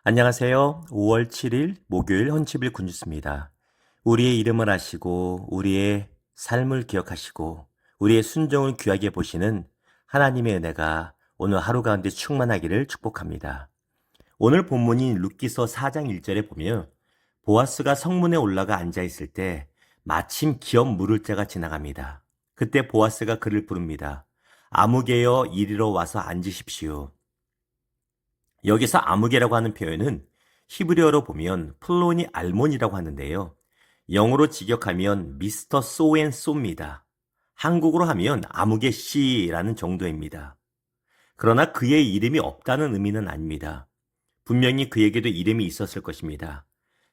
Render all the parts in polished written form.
안녕하세요. 5월 7일 목요일 헌치빌 군주스입니다. 우리의 이름을 아시고 우리의 삶을 기억하시고 우리의 순종을 귀하게 보시는 하나님의 은혜가 오늘 하루 가운데 충만하기를 축복합니다. 오늘 본문인 룻기서 4장 1절에 보면 보아스가 성문에 올라가 앉아있을 때 마침 기업 물을 자가 지나갑니다. 그때 보아스가 그를 부릅니다. 아무개여 이리로 와서 앉으십시오. 여기서 아무개라고 하는 표현은 히브리어로 보면 플로니 알몬이라고 하는데요. 영어로 직역하면 미스터 소앤소입니다. 한국어로 하면 아무개 씨라는 정도입니다. 그러나 그의 이름이 없다는 의미는 아닙니다. 분명히 그에게도 이름이 있었을 것입니다.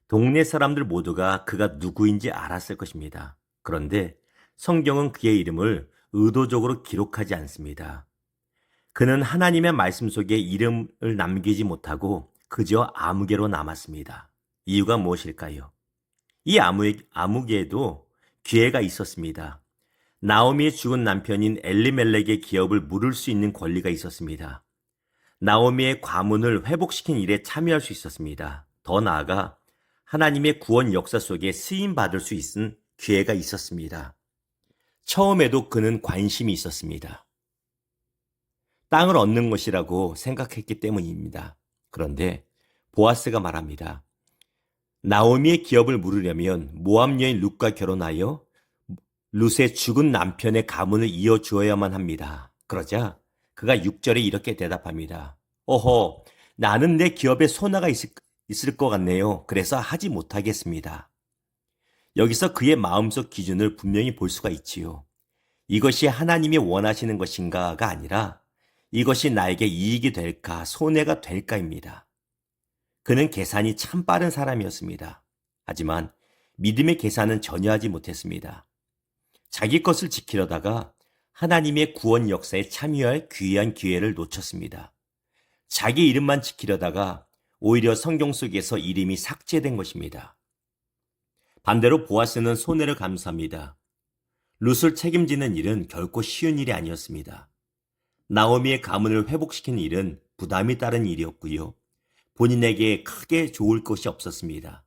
동네 사람들 모두가 그가 누구인지 알았을 것입니다. 그런데 성경은 그의 이름을 의도적으로 기록하지 않습니다. 그는 하나님의 말씀 속에 이름을 남기지 못하고 그저 아무개로 남았습니다. 이유가 무엇일까요? 이 아무개에도 기회가 있었습니다. 나오미의 죽은 남편인 엘리멜렉의 기업을 물을 수 있는 권리가 있었습니다. 나오미의 과문을 회복시킨 일에 참여할 수 있었습니다. 더 나아가 하나님의 구원 역사 속에 쓰임받을 수 있는 기회가 있었습니다. 처음에도 그는 관심이 있었습니다. 땅을 얻는 것이라고 생각했기 때문입니다. 그런데 보아스가 말합니다. 나오미의 기업을 물으려면 모압 여인 룻과 결혼하여 룻의 죽은 남편의 가문을 이어주어야만 합니다. 그러자 그가 6절에 이렇게 대답합니다. 어허, 나는 내 기업에 손해가 있을 것 같네요. 그래서 하지 못하겠습니다. 여기서 그의 마음속 기준을 분명히 볼 수가 있지요. 이것이 하나님이 원하시는 것인가가 아니라 이것이 나에게 이익이 될까, 손해가 될까입니다. 그는 계산이 참 빠른 사람이었습니다. 하지만 믿음의 계산은 전혀 하지 못했습니다. 자기 것을 지키려다가 하나님의 구원 역사에 참여할 귀한 기회를 놓쳤습니다. 자기 이름만 지키려다가 오히려 성경 속에서 이름이 삭제된 것입니다. 반대로 보아스는 손해를 감수합니다. 룻을 책임지는 일은 결코 쉬운 일이 아니었습니다. 나오미의 가문을 회복시키는 일은 부담이 따른 일이었고요. 본인에게 크게 좋을 것이 없었습니다.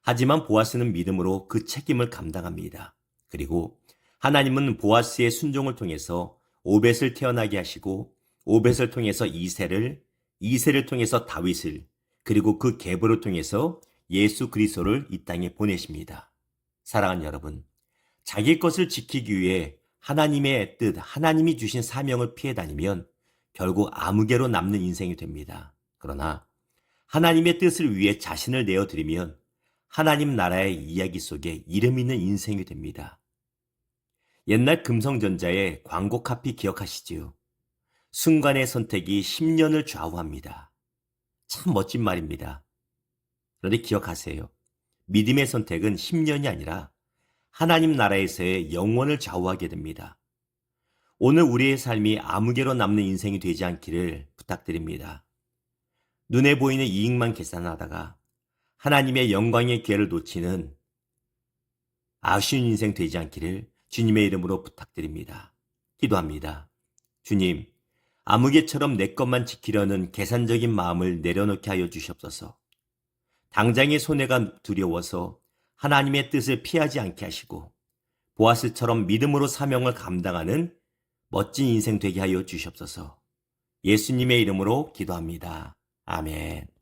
하지만 보아스는 믿음으로 그 책임을 감당합니다. 그리고 하나님은 보아스의 순종을 통해서 오벳을 태어나게 하시고 오벳을 통해서 이새를 통해서 다윗을 그리고 그 계보를 통해서 예수 그리스도를 이 땅에 보내십니다. 사랑하는 여러분, 자기 것을 지키기 위해 하나님의 뜻, 하나님이 주신 사명을 피해 다니면 결국 아무개로 남는 인생이 됩니다. 그러나 하나님의 뜻을 위해 자신을 내어드리면 하나님 나라의 이야기 속에 이름 있는 인생이 됩니다. 옛날 금성전자의 광고 카피 기억하시지요? 순간의 선택이 10년을 좌우합니다. 참 멋진 말입니다. 그런데 기억하세요. 믿음의 선택은 10년이 아니라 하나님 나라에서의 영원을 좌우하게 됩니다. 오늘 우리의 삶이 아무개로 남는 인생이 되지 않기를 부탁드립니다. 눈에 보이는 이익만 계산하다가 하나님의 영광의 기회를 놓치는 아쉬운 인생 되지 않기를 주님의 이름으로 부탁드립니다. 기도합니다. 주님, 아무개처럼 내 것만 지키려는 계산적인 마음을 내려놓게 하여 주시옵소서. 당장의 손해가 두려워서 하나님의 뜻을 피하지 않게 하시고 보아스처럼 믿음으로 사명을 감당하는 멋진 인생 되게 하여 주시옵소서. 예수님의 이름으로 기도합니다. 아멘.